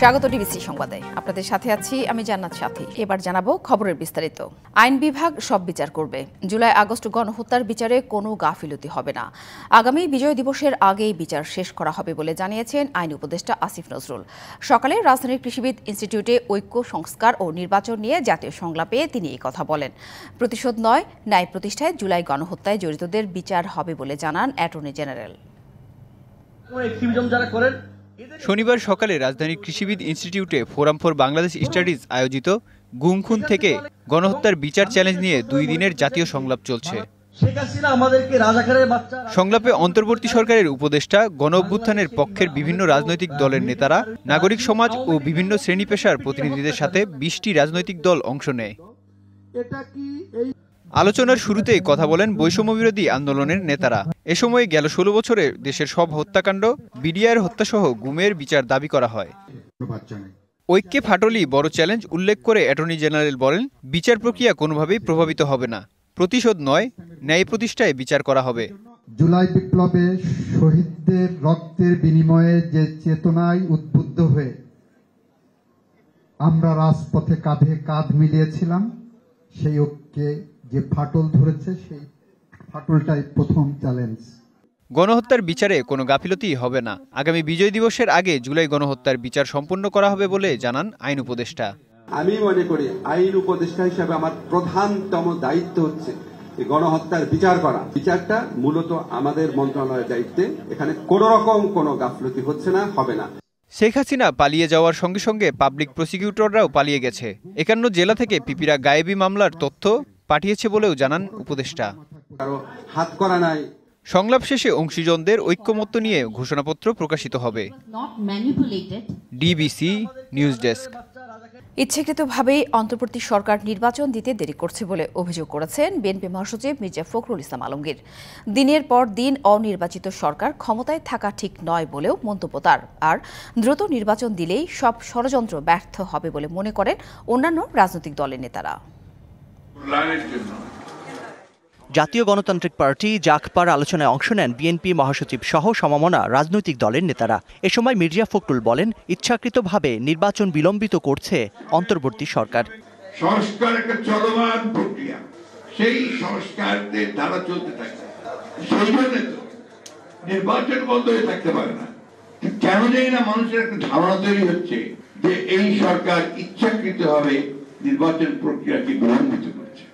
স্বাগত ডিবিসি সংবাদে। আপনাদের সাথে আছি আমি জান্নাত সাথী। এবার জানাবো খবরের বিস্তারিত। আইন বিভাগ সব বিচার করবে। জুলাই আগস্ট গণহত্যার বিচারে কোনো গাফিলতি হবে না। আগামী বিজয় দিবসের আগেই বিচার শেষ করা হবে বলে জানিয়েছেন আইন উপদেষ্টা আসিফ নজরুল। সকালে রাজধানীর কৃষিবিদ ইনস্টিটিউটে ঐক্য সংস্কার ও নির্বাচন নিয়ে জাতীয় সংলাপে তিনি এই কথা বলেন। প্রতিশোধ নয়, ন্যায় প্রতিষ্ঠায় জুলাই গণহত্যায় জড়িতদের বিচার হবে বলে জানান অ্যাটর্নি জেনারেল। শনিবার সকালে রাজধানীর কৃষিবিদ ইনস্টিটিউটে ফোরাম ফর বাংলাদেশ স্টাডিজ আয়োজিত গুম খুন থেকে গণহত্যার বিচার চ্যালেঞ্জ নিয়ে 2 দিনের জাতীয় সংলাপ চলছে। সংলাপে অন্তর্বর্তী সরকারের উপদেষ্টা, গণ অভ্যুত্থানের পক্ষের বিভিন্ন রাজনৈতিক দলের নেতারা, নাগরিক সমাজ ও বিভিন্ন শ্রেণী পেশার প্রতিনিধিদের সাথে 20টি রাজনৈতিক দল অংশ নেয়। আলোচনার শুরুতেই কথা বলেন বৈষম্যবিরোধী আন্দোলনের নেতারা। এ সময় গেল 16 বছরে দেশের সব হত্যাকাণ্ড, বিডিআর হত্যাসহ গুমের বিচার দাবি করা হয়। ঐক্যে ফাটলই বড় চ্যালেঞ্জ উল্লেখ করে অ্যাটর্নি জেনারেল বলেন, বিচার প্রক্রিয়া কোনোভাবেই প্রভাবিত হবে না। প্রতিশোধ নয়, ন্যায় প্রতিষ্ঠায় বিচার করা হবে। জুলাই বিপ্লবে শহীদদের রক্তের বিনিময়ে যে চেতনায় উদ্বুদ্ধ হয়ে আমরা রাজপথে কাঁধে কাঁধ মিলিয়েছিলাম, সেই ঐক্যে যে ফাটল ধরেছে, সেই ফাটলটাই প্রথম চ্যালেঞ্জ। গণহত্যার বিচারে কোনো গাফিলতি হবে না। আগামী বিজয় দিবসের আগে জুলাই গণহত্যার বিচার সম্পন্ন করা হবে বলে জানান আইন উপদেষ্টা। আমি মনে করি আইন উপদেষ্টা হিসেবে আমার প্রধানতম দায়িত্ব হচ্ছে গণহত্যার বিচার করা। বিচারটা মূলত আমাদের মন্ত্রণালয়ের দায়িত্বে। এখানে কোনো রকম কোনো গাফিলতি হচ্ছে না, হবে না। শেখ হাসিনা পালিয়ে যাওয়ার সঙ্গে সঙ্গে পাবলিক প্রসিকিউটররাও পালিয়ে গেছে। 51 জেলা থেকে পিপিরা গায়েবী মামলার তথ্য পাঠিয়েছে বলেও জানান উপদেষ্টা। কারো হাত করা নাই। সংলাপ শেষে অংশীজনদের ঐক্যমত্য নিয়ে ঘোষণাপত্র প্রকাশিত হবে। DBC news desk. ইচ্ছাকৃতভাবেই অন্তর্বর্তী সরকার নির্বাচন দিতে দেরি করছে বলে অভিযোগ করেছেন বিএনপি মহাসচিব মির্জা ফখরুল ইসলাম আলমগীর। দিনের পর দিন অনির্বাচিত সরকার ক্ষমতায় থাকা ঠিক নয় বলেও মন্তব্য তার। আর দ্রুত নির্বাচন দিলেই সব ষড়যন্ত্র ব্যর্থ হবে বলে মনে করেন অন্যান্য রাজনৈতিক দলের নেতারা। জাতীয় গণতান্ত্রিক পার্টি জাগপার আলোচনায় অংশ নেন বিএনপি মহাসচিব সহ সমমনা রাজনৈতিক দলের নেতারা। এ সময় মির্জা ফখরুল বলেন, ইচ্ছাকৃতভাবে নির্বাচন বিলম্বিত করছে অন্তর্বর্তী সরকার। সংস্কার একটা চলমান প্রক্রিয়া, সেই সংস্কারদের ধারা চলতে থাকে। সেই জন্য তো নির্বাচন বন্ধ হয়ে থাকতে পারে না। কেন জানি না মানুষের একটা ধারণা তৈরি হচ্ছে যে এই সরকার ইচ্ছাকৃতভাবে নির্বাচন প্রক্রিয়াকে বিলম্বিত করছে।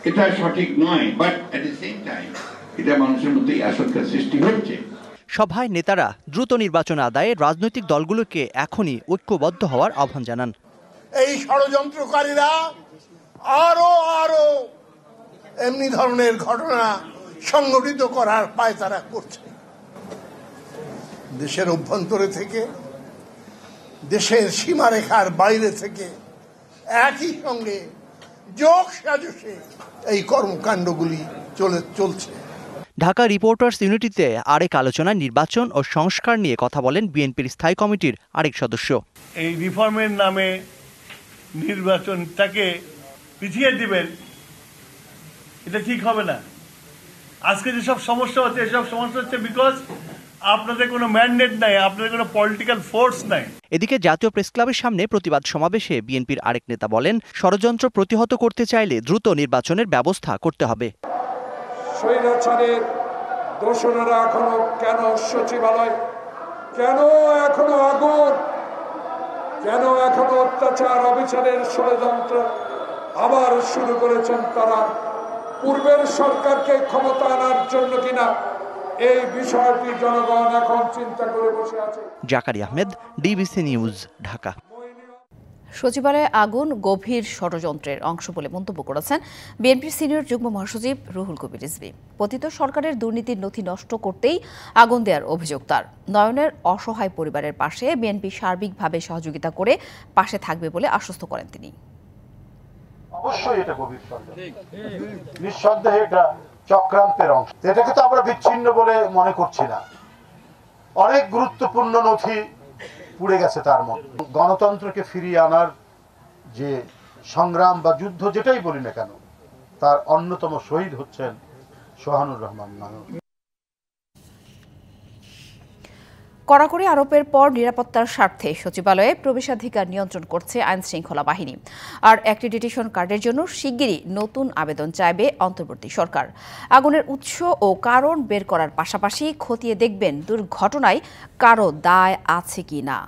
এটা সঠিক নয়, but at the same time এটা মানুষের মধ্যে আশঙ্কা সৃষ্টি হচ্ছে। সভায় নেতারা দ্রুত নির্বাচন আদায়ে রাজনৈতিক দলগুলোকে এখনই ঐক্যবদ্ধ হওয়ার আহ্বান জানান। এই ষড়যন্ত্রকারীরা আরো এমনি ধরনের ঘটনা সংগঠিত করার পায়তারা করছে। দেশের অভ্যন্তরে থেকে, দেশের সীমারেখার বাইরে থেকে একই সঙ্গে যোগ সাজসে এই কর্মকাণ্ডগুলি চলছে। ঢাকা রিপোর্টার্স ইউনিটিতে আরেক আলোচনায় নির্বাচন ও সংস্কার নিয়ে কথা বলেন বিএনপির স্থায়ী কমিটির আরেক সদস্য। এই রিফর্মের নামে নির্বাচনটাকে পিছিয়ে দিবেন, এটা ঠিক হবে না। আজকে যেসব সমস্যা হচ্ছে, এসব সমস্যা হচ্ছে বিকজ আপনাদের কোনো ম্যান্ডেট নাই, আপনাদের কোনো পলিটিক্যাল ফোর্স নাই। এদিকে জাতীয় প্রেস ক্লাবের সামনে প্রতিবাদ সমাবেশে বিএনপির আরেক নেতা বলেন, ষড়যন্ত্র প্রতিহত করতে চাইলে দ্রুত নির্বাচনের ব্যবস্থা করতে হবে। স্বৈরাচারের দোসরেরা এখনো কেন সচিবালয়, কেন এখনো আগুন, কেন এখনো অত্যাচার অবিচারের ষড়যন্ত্র আবার শুরু করেছেন তারা? পূর্বের সরকারকে ক্ষমতা আনার জন্য কিনা, এই বিষয়টি জনগণ এখন চিন্তা করে বসে আছে। জাকারি আহমেদ, ডিবিসি নিউজ, ঢাকা। সচিবালয়ে আগুন গভীর ষড়যন্ত্রের অংশ বলে মন্তব্য করেছেন বিএনপির সিনিয়র যুগ্ম মহাসচিব রুহুল কবির রিজভী। পতিত সরকারের দুর্নীতির নথি নষ্ট করতেই আগুন দেওয়ার অভিযোগ তার। নয়নের অসহায় পরিবারের পাশে বিএনপি সার্বিকভাবে সহযোগিতা করে পাশে থাকবে বলে আশ্বস্ত করেন তিনি। অবশ্যই এটা গভীর ষড়যন্ত্র, নিঃসন্দেহে এটা চক্রান্তের অংশ। এটাকে তো আমরা বিচ্ছিন্ন বলে মনে করছি না। অনেক গুরুত্বপূর্ণ নথি পুড়ে গেছে তার মধ্যে। গণতন্ত্রকে ফিরিয়ে আনার যে সংগ্রাম বা যুদ্ধ যেটাই বলি না কেন, তার অন্যতম শহীদ হচ্ছেন সোহানুর রহমান নানু। কড়াকড়ি আরোপের পর নিরাপত্তার স্বার্থে সচিবালয়ে প্রবেশাধিকার নিয়ন্ত্রণ করছে আইন শৃঙ্খলা বাহিনী। আর অ্যাক্রিডিটেশন কার্ডের জন্য শিগগিরই নতুন আবেদন চাইবে অন্তর্বর্তী সরকার। আগুনের উৎস ও কারণ বের করার পাশাপাশি খতিয়ে দেখবেন দুর্ঘটনায় কারো দায় আছে কি না।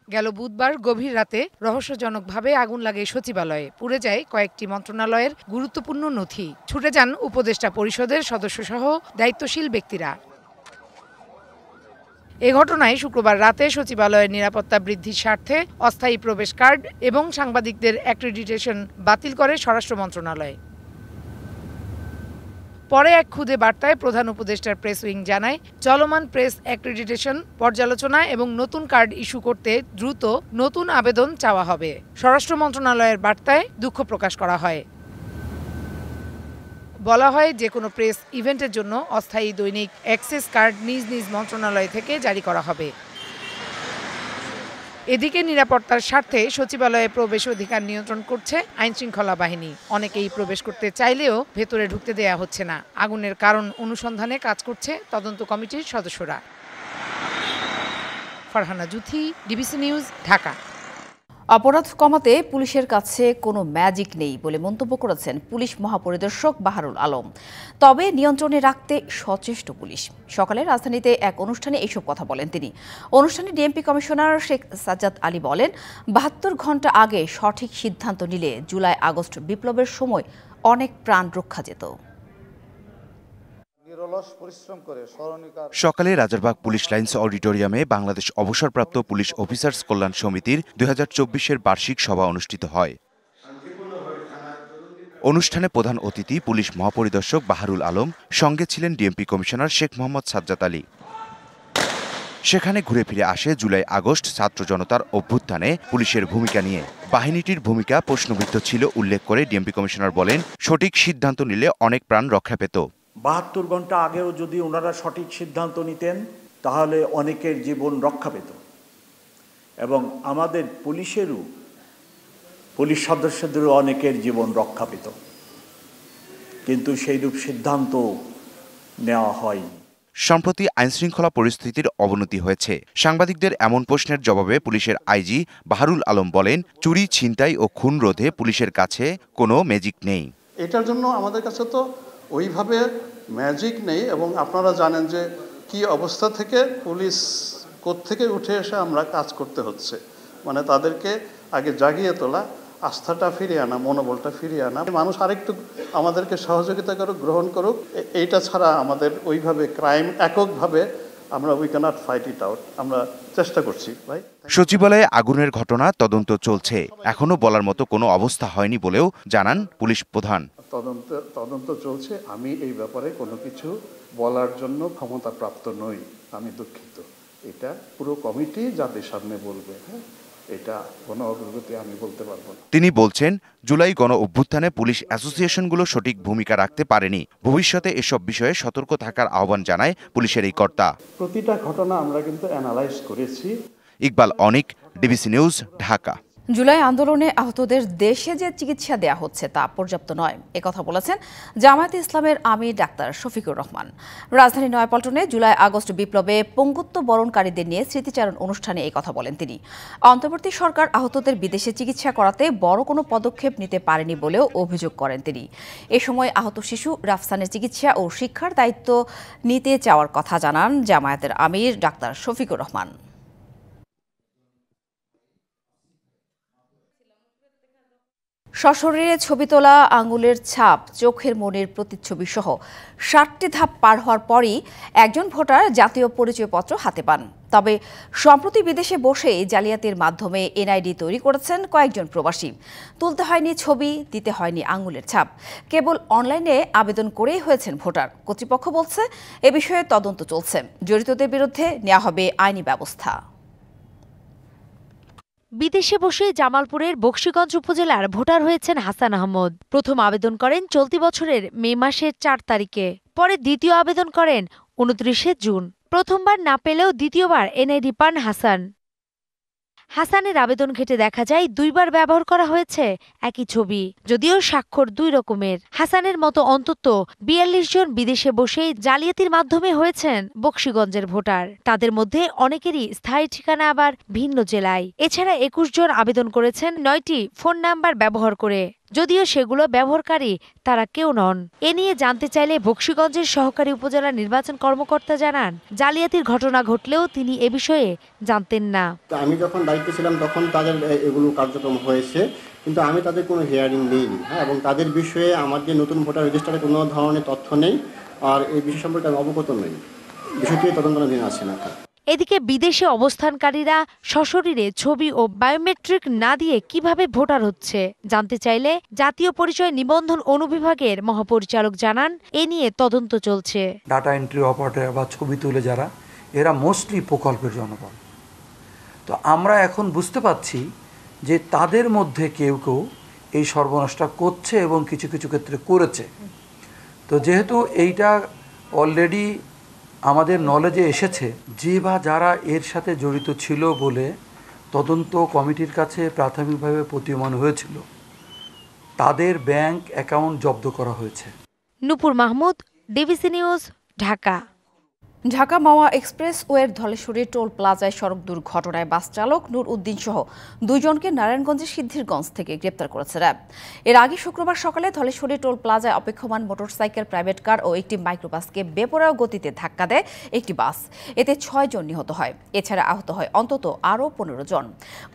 গেল বুধবার গভীর রাতে রহস্যজনকভাবে আগুন লাগে সচিবালয়ে। পুড়ে যায় কয়েকটি মন্ত্রণালয়ের গুরুত্বপূর্ণ নথি। ছুটে যান উপদেষ্টা পরিষদের সদস্যসহ দায়িত্বশীল ব্যক্তিরা। এ ঘটনায় শুক্রবার রাতে সচিবালয়ের নিরাপত্তা বৃদ্ধির স্বার্থে অস্থায়ী প্রবেশ কার্ড এবং সাংবাদিকদের অ্যাক্রিডিটেশন বাতিল করে স্বরাষ্ট্র মন্ত্রণালয়। পরে এক খুদে বার্তায় প্রধান উপদেষ্টার প্রেস উইং জানায়, চলমান প্রেস অ্যাক্রিডিটেশন পর্যালোচনা এবং নতুন কার্ড ইস্যু করতে দ্রুত নতুন আবেদন চাওয়া হবে। স্বরাষ্ট্র মন্ত্রণালয়ের বার্তায় দুঃখ প্রকাশ করা হয়। বলা হয়, যে কোনো প্রেস ইভেন্টের জন্য অস্থায়ী দৈনিক অ্যাক্সেস কার্ড নিজ নিজ মন্ত্রণালয় থেকে জারি করা হবে। এদিকে নিরাপত্তার স্বার্থে সচিবালয়ে প্রবেশ অধিকার নিয়ন্ত্রণ করছে আইনশৃঙ্খলা বাহিনী। অনেকেই প্রবেশ করতে চাইলেও ভেতরে ঢুকতে দেয়া হচ্ছে না। আগুনের কারণ অনুসন্ধানে কাজ করছে তদন্ত কমিটির সদস্যরা। Farhana Juthi, DBC news, Dhaka. অপরাধ কমাতে পুলিশের কাছে কোনো ম্যাজিক নেই বলে মন্তব্য করেছেন পুলিশ মহাপরিদর্শক বাহারুল আলম। তবে নিয়ন্ত্রণে রাখতে সচেষ্ট পুলিশ। সকালে রাজধানীতে এক অনুষ্ঠানে এইসব কথা বলেন তিনি। অনুষ্ঠানে ডিএমপি কমিশনার শেখ সাজ্জাদ আলী বলেন, ৭২ ঘণ্টা আগে সঠিক সিদ্ধান্ত নিলে জুলাই আগস্ট বিপ্লবের সময় অনেক প্রাণ রক্ষা যেত। সকালে রাজারবাগ পুলিশ লাইন্স অডিটোরিয়ামে বাংলাদেশ অবসরপ্রাপ্ত পুলিশ অফিসার্স কল্যাণ সমিতির ২০২৪-এর বার্ষিক সভা অনুষ্ঠিত হয়। অনুষ্ঠানে প্রধান অতিথি পুলিশ মহাপরিদর্শক বাহারুল আলম, সঙ্গে ছিলেন ডিএমপি কমিশনার শেখ মোহাম্মদ সাজ্জাদ আলী। সেখানে ঘুরে ফিরে আসে জুলাই আগস্ট ছাত্র জনতার অভ্যুত্থানে পুলিশের ভূমিকা নিয়ে। বাহিনীটির ভূমিকা প্রশ্নবিদ্ধ ছিল উল্লেখ করে ডিএমপি কমিশনার বলেন, সঠিক সিদ্ধান্ত নিলে অনেক প্রাণ রক্ষা পেত। ৭২ ঘন্টা আগেও যদি ওনারা সঠিক সিদ্ধান্ত নিতেন তাহলে অনেকের জীবন রক্ষা পেত এবং আমাদের পুলিশ সদস্যদেরও অনেকের জীবন রক্ষা পেত, কিন্তু সেইরূপ সিদ্ধান্ত নেওয়া হয়নি। সম্প্রতি আইনশৃঙ্খলা পরিস্থিতির অবনতি হয়েছে। সাংবাদিকদের এমন প্রশ্নের জবাবে পুলিশের আইজি বাহারুল আলম বলেন, চুরি, ছিনতাই ও খুন রোধে পুলিশের কাছে কোনো ম্যাজিক নেই। এটার জন্য আমাদের কাছে তো ওইভাবে ম্যাজিক নেই এবং আপনারা জানেন যে কি অবস্থা থেকে পুলিশ কোত্থেকে উঠে এসে আমরা কাজ করতে হচ্ছে। মানে তাদেরকে আগে জাগিয়ে তোলা, আস্থাটা ফিরিয়ে আনা, মনোবলটা ফিরিয়ে আনা, মানুষ আরেকটু আমাদেরকে সহযোগিতা করুক, গ্রহণ করুক। এইটা ছাড়া আমাদের ওইভাবে ক্রাইম এককভাবে আমরা we can't fight it out. আমরা চেষ্টা করছি ভাই। সচিবালয়ে আগুনের ঘটনা তদন্ত চলছে। এখনো বলার মতো কোনো অবস্থা হয়নি বলেও জানান পুলিশ প্রধান। তদন্ত চলছে। আমি এই ব্যাপারে কোনো কিছু বলার জন্য ক্ষমতাপ্রাপ্ত নই, আমি দুঃখিত। এটা পুরো কমিটি যাদের সামনে বলবে, হ্যাঁ, এটা কোনো অগ্রগতি আমি বলতে পারবো না। তিনি বলছেন, জুলাই গণ অভ্যুত্থানে পুলিশ অ্যাসোসিয়েশনগুলো সঠিক ভূমিকা রাখতে পারেনি। ভবিষ্যতে এসব বিষয়ে সতর্ক থাকার আহ্বান জানায় পুলিশের এই কর্তা। প্রতিটা ঘটনা আমরা কিন্তু অ্যানালাইজ করেছি। ইকবাল অনিক, ডিবিসি নিউজ, ঢাকা। জুলাই আন্দোলনে আহতদের দেশে যে চিকিৎসা দেয়া হচ্ছে তা পর্যাপ্ত নয়, একথা বলেছেন জামায়াতে ইসলামের আমির ডাক্তার শফিকুর রহমান। রাজধানী নয়াপল্টনে জুলাই আগস্ট বিপ্লবে পঙ্গুত্ব বরণকারীদের নিয়ে স্মৃতিচারণ অনুষ্ঠানে এই কথা বলেন তিনি। অন্তর্বর্তী সরকার আহতদের বিদেশে চিকিৎসা করাতে বড় কোনো পদক্ষেপ নিতে পারেনি বলেও অভিযোগ করেন তিনি। এ সময় আহত শিশু রাফসানের চিকিৎসা ও শিক্ষার দায়িত্ব নিতে চাওয়ার কথা জানান জামায়াতের আমির ডাক্তার শফিকুর রহমান। সশরীরে ছবি তোলা, আঙুলের ছাপ, চোখের মনির প্রতিচ্ছবি সহ ৭টি ধাপ পার হওয়ার পরই একজন ভোটার জাতীয় পরিচয়পত্র হাতে পান। তবে সম্প্রতি বিদেশে বসেই জালিয়াতির মাধ্যমে এনআইডি তৈরি করেছেন কয়েকজন প্রবাসী। তুলতে হয়নি ছবি, দিতে হয়নি আঙুলের ছাপ, কেবল অনলাইনে আবেদন করেই হয়েছেন ভোটার। কর্তৃপক্ষ বলছে, এ বিষয়ে তদন্ত চলছে, জড়িতদের বিরুদ্ধে নেওয়া হবে আইনি ব্যবস্থা। বিদেশে বসে জামালপুরের বকশীগঞ্জ উপজেলার ভোটার হয়েছেন হাসান আহমদ। প্রথম আবেদন করেন চলতি বছরের মে মাসের ৪ তারিখে, পরে দ্বিতীয় আবেদন করেন ২৯ জুন। প্রথমবার না পেলেও দ্বিতীয়বার এনআইডি পান হাসান। হাসানের আবেদন ঘেঁটে দেখা যায় 2 বার ব্যবহার করা হয়েছে একই ছবি, যদিও স্বাক্ষর 2 রকমের। হাসানের মতো অন্তত 42 জন বিদেশে বসেই জালিয়াতির মাধ্যমে হয়েছেন বকশীগঞ্জের ভোটার। তাদের মধ্যে অনেকেরই স্থায়ী ঠিকানা আবার ভিন্ন জেলায়। এছাড়া 21 জন আবেদন করেছেন 9টি ফোন নাম্বার ব্যবহার করে, যদিও সেগুলো ব্যবহারকারী তারা কেউ নন। এ নিয়ে জানতে চাইলে বকশীগঞ্জের সহকারী উপজেলা নির্বাচন কর্মকর্তা জানান, জালিয়াতির ঘটনা ঘটলেও তিনি এ বিষয়ে জানতেন না। আমি যখন দায়িত্বে ছিলাম তখন তাদের এগুলো কার্যক্রম হয়েছে, কিন্তু আমি তাদের কোনো হিয়ারিং নেইনি। এবং তাদের বিষয়ে আমার যে নতুন ভোটার রেজিস্টারে কোনো ধরনের তথ্য নেই, আর এই বিষয় সম্পর্কে আমি অবগত নই। বিষয়টি তদন্তাধীন আছে না। এদিকে বিদেশে অবস্থানকারীরা সশরীরে ছবি ও বায়োমেট্রিক না দিয়ে কিভাবে ভোটার হচ্ছে জানতে চাইলে জাতীয় পরিচয় নিবন্ধন অনুবিভাগের মহাপরিচালক জানান, এ নিয়ে তদন্ত চলছে। ডাটা এন্ট্রি অপারেটর বা ছবি তুলে যারা, এরা মোস্টলি প্রকল্পের জনগণ। তো আমরা এখন বুঝতে পাচ্ছি যে তাদের মধ্যে কেউ কেউ এই সর্বনাশটা করছে এবং কিছু কিছু ক্ষেত্রে করেছে। তো যেহেতু এইটা অলরেডি আমাদের নলেজে এসেছে, যে বা যারা এর সাথে জড়িত ছিল বলে তদন্ত কমিটির কাছে প্রাথমিকভাবে প্রতীয়মান হয়েছিল, তাদের ব্যাংক অ্যাকাউন্ট জব্দ করা হয়েছে। নূপুর মাহমুদ, ডিবিসি নিউজ, ঢাকা। ঢাকা মাওয়া এক্সপ্রেসওয়ের ধলেশ্বরী টোল প্লাজায় সড়ক দুর্ঘটনায় বাস চালক নূর উদ্দিন সহ 2 জনকে নারায়ণগঞ্জের সিদ্ধিরগঞ্জ থেকে গ্রেপ্তার করেছে র্যাব। এর আগে শুক্রবার সকালে ধলেশ্বরী টোল প্লাজায় অপেক্ষমান মোটরসাইকেল, প্রাইভেট কার ও একটি মাইক্রোবাসকে বেপরোয়া গতিতে ধাক্কা দেয় একটি বাস। এতে 6 জন নিহত হয়। এছাড়া আহত হয় অন্তত আরও 15 জন।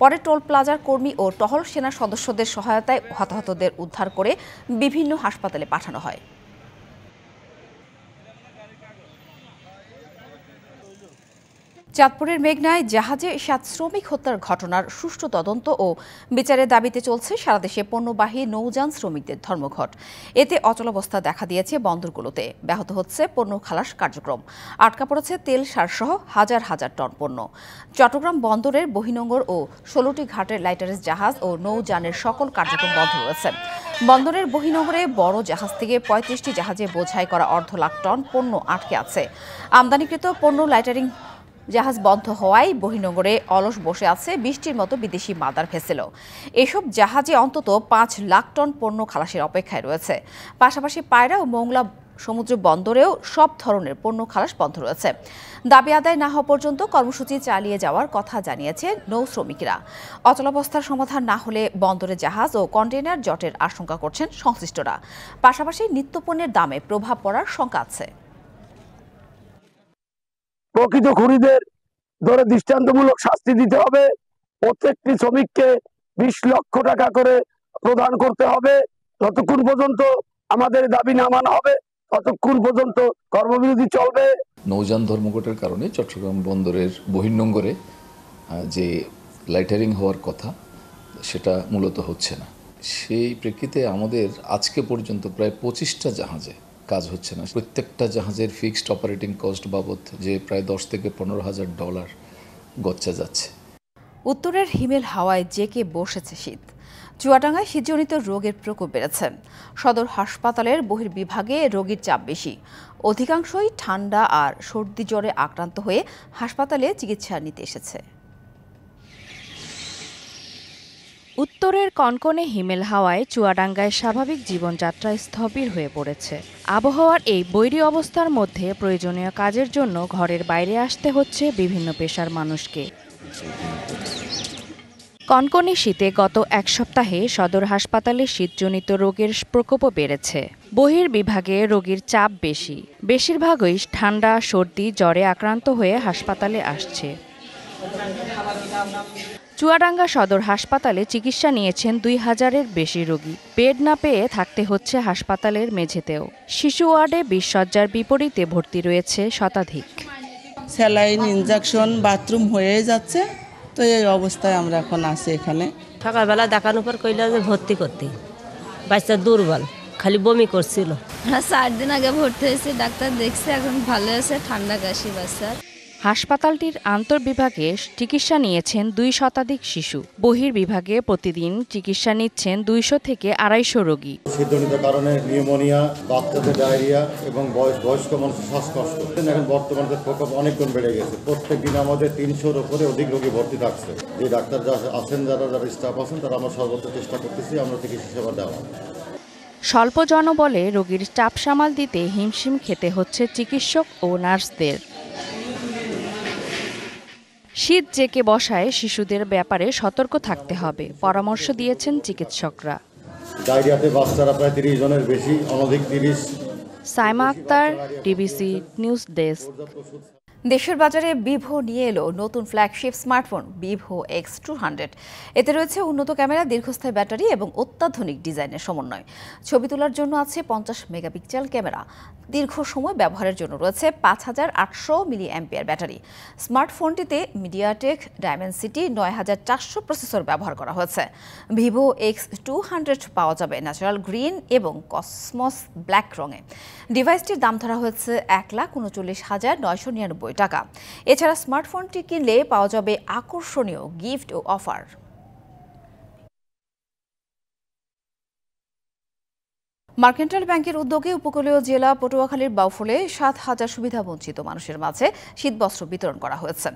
পরে টোল প্লাজার কর্মী ও টহল সেনা সদস্যদের সহায়তায় হতাহতদের উদ্ধার করে বিভিন্ন হাসপাতালে পাঠানো হয়। চাঁদপুরের মেঘনায় জাহাজে 7 শ্রমিক হত্যার ঘটনার সুষ্ঠু তদন্ত ও বিচারের দাবিতে চলছে সারা দেশে পণ্যবাহী নৌযান শ্রমিকদের ধর্মঘট। এতে অচলাবস্থা দেখা দিয়েছে বন্দরগুলোতে, ব্যাহত হচ্ছে পণ্য খালাস কার্যক্রম, আটকা পড়েছে তেল সারসহ হাজার হাজার টন পণ্য। চট্টগ্রাম বন্দরের বহিনোঙ্গর ও 16টি ঘাটের লাইটারেজ জাহাজ ও নৌযানের সকল কার্যক্রম বন্ধ রয়েছে। বন্দরের বহিনোঙ্গরে বড় জাহাজ থেকে 35টি জাহাজে বোঝাই করা 1.5 লাখ টন পণ্য আটকে আছে। আমদানিকৃত পণ্য লাইটারিং জাহাজ বন্ধ হওয়ায় বহিনোঙ্গরে অলস বসে আছে 20টির মতো বিদেশি মাদার ভেসেলও। এসব জাহাজে অন্তত 5 লাখ টন পণ্য খালাসের অপেক্ষায় রয়েছে। পাশাপাশি পায়রা ও মোংলা সমুদ্র বন্দরেও সব ধরনের পণ্য খালাস বন্ধ রয়েছে। দাবি আদায় না হওয়া পর্যন্ত কর্মসূচি চালিয়ে যাওয়ার কথা জানিয়েছে নৌ শ্রমিকেরা। অচলাবস্থার সমাধান না হলে বন্দরে জাহাজ ও কন্টেইনার জটের আশঙ্কা করছেন সংশ্লিষ্টরা। পাশাপাশি নিত্যপণ্যের দামে প্রভাব পড়ার শঙ্কা আছে। প্রকৃত খুনিদের ধরে দৃষ্টান্তমূলক শাস্তি দিতে হবে। প্রত্যেকটি শ্রমিককে 20 লক্ষ টাকা করে প্রদান করতে হবে। যতক্ষণ পর্যন্ত আমাদের দাবি না মানা হবে ততক্ষণ পর্যন্ত কর্মবিরতি চলবে। নৌযান ধর্মঘটের কারণে চট্টগ্রাম বন্দরের বহির্নোঙ্গরে যে লাইটারিং হওয়ার কথা সেটা মূলত হচ্ছে না। সেই প্রেক্ষিতে আমাদের আজকে পর্যন্ত প্রায় 25টা জাহাজে কাজ হচ্ছে না। প্রত্যেকটা জাহাজের ফিক্সড অপারেটিং কস্ট বাবদ যে প্রায় $10,000 থেকে $15,000 গচ্চা যাচ্ছে। উত্তরের হিমেল হাওয়ায় জেকে বসেছে শীত। চুয়াডাঙ্গায় শীতজনিত রোগের প্রকোপ বেড়েছে। সদর হাসপাতালের বহির্বিভাগে রোগীর চাপ বেশি। অধিকাংশই ঠান্ডা আর সর্দি জ্বরে আক্রান্ত হয়ে হাসপাতালে চিকিৎসা নিতে এসেছে। উত্তরের কনকনে হিমেল হাওয়ায় চুয়াডাঙ্গায় স্বাভাবিক জীবনযাত্রা স্থবির হয়ে পড়েছে। আবহাওয়ার এই বৈরী অবস্থার মধ্যে প্রয়োজনীয় কাজের জন্য ঘরের বাইরে আসতে হচ্ছে বিভিন্ন পেশার মানুষকে। কনকনে শীতে গত 1 সপ্তাহে সদর হাসপাতালে শীতজনিত রোগের প্রকোপও বেড়েছে। বহির্বিভাগে রোগীর চাপ বেশি। বেশিরভাগই ঠান্ডা, সর্দি, জ্বরে আক্রান্ত হয়ে হাসপাতালে আসছে। চুয়াডাঙ্গা সদর হাসপাতালে চিকিৎসা নিয়েছেন 2000-এর বেশি রোগী। বেড না পেয়ে থাকতে হচ্ছে হাসপাতালের মেঝেতেও। শিশু ওয়ার্ডে 20 শয্যার বিপরীতে ভর্তি রয়েছে শতাধিক। স্যালাইন, ইনজেকশন, বাথরুম হয়ে যাচ্ছে, তো এই অবস্থায় আমরা এখন আছি এখানে। সকালবেলা দেখানোর পর কইলা যে ভর্তি করতে, বাচ্চা দুর্বল, খালি বমি করছিল। 4 দিন আগে ভর্তি হয়েছে, ডাক্তার দেখছে, এখন ভালো আছে, ঠান্ডা কাশি বাচ্চার। হাসপাতালটির আন্তঃবিভাগে চিকিৎসা নিয়েছেন 2 শতাধিক শিশু। বহির্বিভাগে প্রতিদিন চিকিৎসা নিচ্ছেন 200 থেকে 250 রোগী। শীতজনিত কারণে নিউমোনিয়া, বাচ্চাদের ডায়রিয়া এবং বয়স্ক মানুষের শ্বাসকষ্ট, এখন বর্তমানে প্রকোপ অনেক গুণ বেড়ে গেছে। প্রত্যেক দিন আমাদের 300-র উপরে অধিক রোগী ভর্তি থাকছে। যে ডাক্তার আছেন, যারা স্টাফ আছেন, তারা আমরা সর্বোচ্চ চেষ্টা করতেছি আমরা চিকিৎসা সেবা দেওয়া। স্বল্প জনবলে রোগীর চাপ সামাল দিতে হিমশিম খেতে হচ্ছে চিকিৎসক ও নার্সদের। শীত জেকে বসায় শিশুদের ব্যাপারে সতর্ক থাকতে হবে, পরামর্শ দিয়েছেন চিকিৎসকরা। ডায়রিয়াতে বাচ্চারা প্রায় 30 জনের বেশি, অনধিক 30। Saima Akhtar, DBC news desk. দেশের বাজারে ভিভো নিয়ে এলো নতুন ফ্ল্যাগশিপ স্মার্টফোন ভিভো X200। এতে রয়েছে উন্নত ক্যামেরা, দীর্ঘস্থায়ী ব্যাটারি এবং অত্যাধুনিক ডিজাইনের সমন্বয়। ছবি তোলার জন্য আছে 50 মেগাপিক্সেল ক্যামেরা। দীর্ঘ সময় ব্যবহারের জন্য রয়েছে 5800 মিলিঅ্যাম্পিয়ার ব্যাটারি। স্মার্টফোনটিতে মিডিয়াটেক ডায়মেনসিটি 9400 প্রসেসর ব্যবহার করা হয়েছে। ভিভো X200 পাওয়া যাবে ন্যাচারাল গ্রিন এবং কসমস ব্ল্যাক রঙে। ডিভাইসটির দাম ধরা হয়েছে 1,39,999 টাকা। এছাড়া স্মার্টফোনটি কিনলে পাওয়া যাবে আকর্ষণীয় গিফট ও অফার। মার্কেন্টাইল ব্যাংকের উদ্যোগে উপকূলীয় জেলা পটুয়াখালীর বাউফলে 7,000 সুবিধাবঞ্চিত মানুষের মাঝে শীতবস্ত্র বিতরণ করা হয়েছে।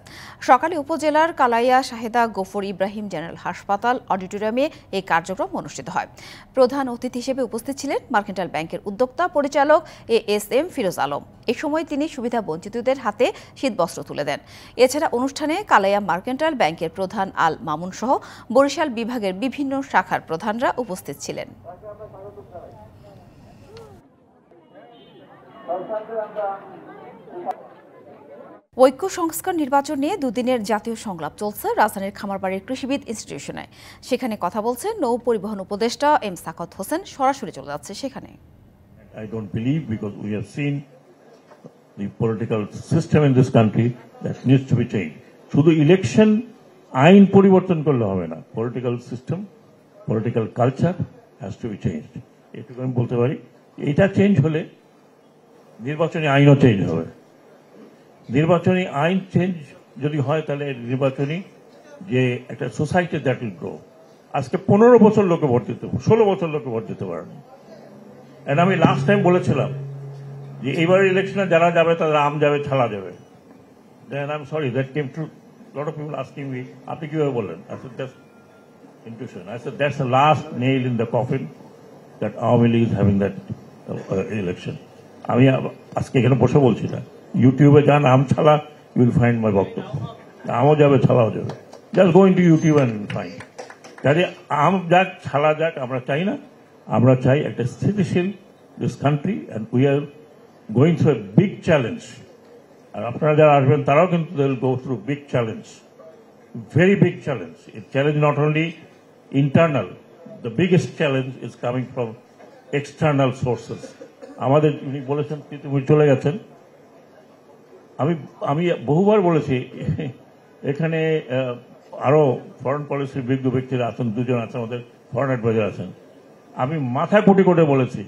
সকালে উপজেলার কালাইয়া শাহেদা গফর ইব্রাহিম জেনারেল হাসপাতাল অডিটোরিয়ামে এই কার্যক্রম অনুষ্ঠিত হয়। প্রধান অতিথি হিসেবে উপস্থিত ছিলেন মার্কেন্টাইল ব্যাংকের উদ্যোক্তা পরিচালক ASM ফিরোজ আলম। এ সময় তিনি সুবিধাবঞ্চিতদের হাতে শীতবস্ত্র তুলে দেন। এছাড়া অনুষ্ঠানে কালাইয়া মার্কেন্টাইল ব্যাংকের প্রধান আল মামুন সহ বরিশাল বিভাগের বিভিন্ন শাখার প্রধানরা উপস্থিত ছিলেন। ঐক্য সংস্কার নির্বাচন নিয়ে দুদিনের জাতীয় সংলাপ চলছে রাজধানীর খামারবাড়ির কৃষিবিদ ইনস্টিটিউশনে। সেখানে কথা বলছেন নৌ পরিবহন উপদেষ্টা এম সাখাওয়াত হোসেন। সরাসরি চলে যাচ্ছে সেখানে। I don't believe, because we have seen the political system in this country that needs to be changed. শুধু ইলেকশন আইন পরিবর্তন করলে হবে না, political system, political culture has to be changed. এটুকু আমি বলতে পারি। এটা চেঞ্জ হলে নির্বাচনী আইনও চেঞ্জ হবে। নির্বাচনী আইন চেঞ্জ যদি হয় তাহলে নির্বাচনী যে একটা সোসাইটি দ্যাট উইল গ্রো। আজকে 15 বছর লোকে ভোট দিতে, 16 বছর লোকে ভোট দিতে পারেনি। এন্ড আমি লাস্ট টাইম বলেছিলাম যে এইবারের ইলেকশনে যারা যাবে তাদের আম যাবে, ছালা যাবে। Then I am sorry, that came to lot of people asking me, আপনি কিভাবে বললেন? I said that's intuition. I said that's the last nail in the coffin that Awami League is having that election. আমি আজকে এখানে বসে বলছি না, ইউটিউবে যান আম ছালা, ইউ উইল ফাইন্ড মাই বক্তব্য। আমও যাবে, ছালাও যাবে। Just go into YouTube and find. কাজে আম যাক, ছালা যাক, আমরা চাই না। আমরা চাই একটা স্থিতিশীল this country, and we are going through a big challenge. আর আপনারা যারা আসবেন তারাও কিন্তু they will go through big challenge, very big challenge. It challenge not only internal, the biggest challenge is coming from external sources. আমাদের উনি বলেছেন, তিনি চলে গেছেন। আমি বহুবার বলেছি এখানে আরো ফরেন পলিসির বিজ্ঞ ব্যক্তিরা আছেন, 2 জন আছেন, আমাদের ফরেন অ্যাডভাইজার আছেন। আমি মাথায় কোটি কোটি বলেছি,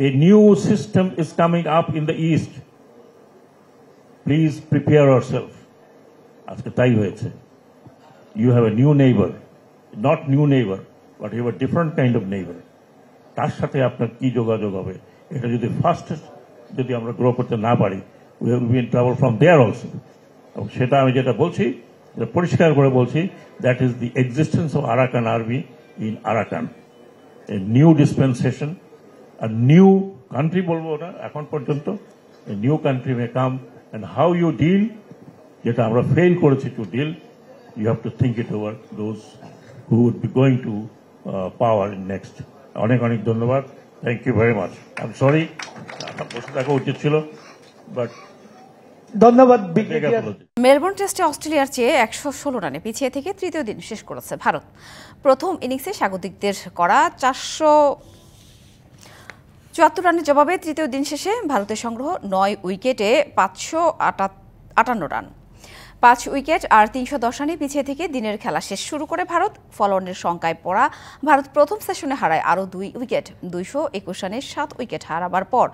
a new system is coming up in the east, please prepare yourself. আজকে তাই হয়েছে। You have a new neighbor, not new neighbor, but you have a different kind of neighbor. তার সাথে আপনার কি যোগাযোগ হবে? এটা যদি ফার্স্ট যদি আমরা গ্রো করতে না পারি, we will be in trouble from there also. এবং সেটা আমি যেটা বলছি, পরিষ্কার করে বলছি, that is the existence of Arakan Army in Arakan. A new dispensation, a new country বলবো না এখন পর্যন্ত, a new country may come, and how you deal, যেটা আমরা ফেল করেছি to deal, you have to think it over, those who would be going to power in next. অনেক অনেক ধন্যবাদ। Thank you very much. I am sorry, বসে থাকা উচিত ছিল, বাট ধন্যবাদ। মেলবোর্ন টেস্টে অস্ট্রেলিয়ার চেয়ে 116 রানে পিছিয়ে থেকে তৃতীয় দিন শেষ করেছে ভারত। প্রথম ইনিংসে স্বাগতিকদের করা 474 রানের জবাবে তৃতীয় দিন শেষে ভারতের সংগ্রহ 9 উইকেটে 558 রান। 5 উইকেট আর 310 রানে পিছিয়ে থেকে দিনের খেলা শেষ শুরু করে ভারত। ফলনের শঙ্কায় পড়া ভারত প্রথম সেশনে হারায় আরও 2 উইকেট। 221 রানে 7 উইকেট হারাবার পর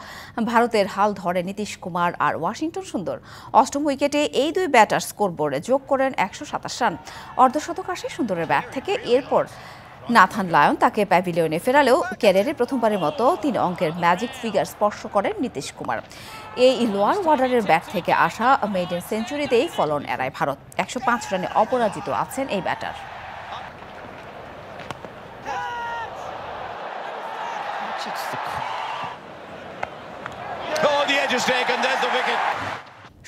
ভারতের হাল ধরে নীতিশ কুমার আর ওয়াশিংটন সুন্দর। অষ্টম উইকেটে এই দুই ব্যাটার স্কোরবোর্ডে যোগ করেন 127 রান। অর্ধশতক আসে সুন্দরের ব্যাট থেকে। এরপর নাথান লায়ন তাকে প্যাভিলিয়নে ফেরালেও ক্যারিয়ারে প্রথমবারের মতো 3 অঙ্কের ম্যাজিক ফিগার স্পর্শ করেন নীতিশ কুমার। এই লোয়ার ওয়ার্ডারের ব্যাট থেকে আসা মেইডেন সেঞ্চুরিতেই ফলন এড়ায় ভারত। 105 রানে অপরাজিত আছেন এই ব্যাটার।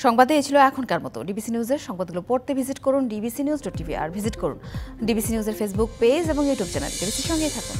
সংবাদে এই ছিল এখনকার মতো। ডিবিসি নিউজের সংবাদগুলো পড়তে ভিজিট করুন dbcnews.tv আর ভিজিট করুন ডিবিসি নিউজের ফেসবুক পেজ এবং ইউটিউব চ্যানেল। ডিবিসির সঙ্গেই থাকুন।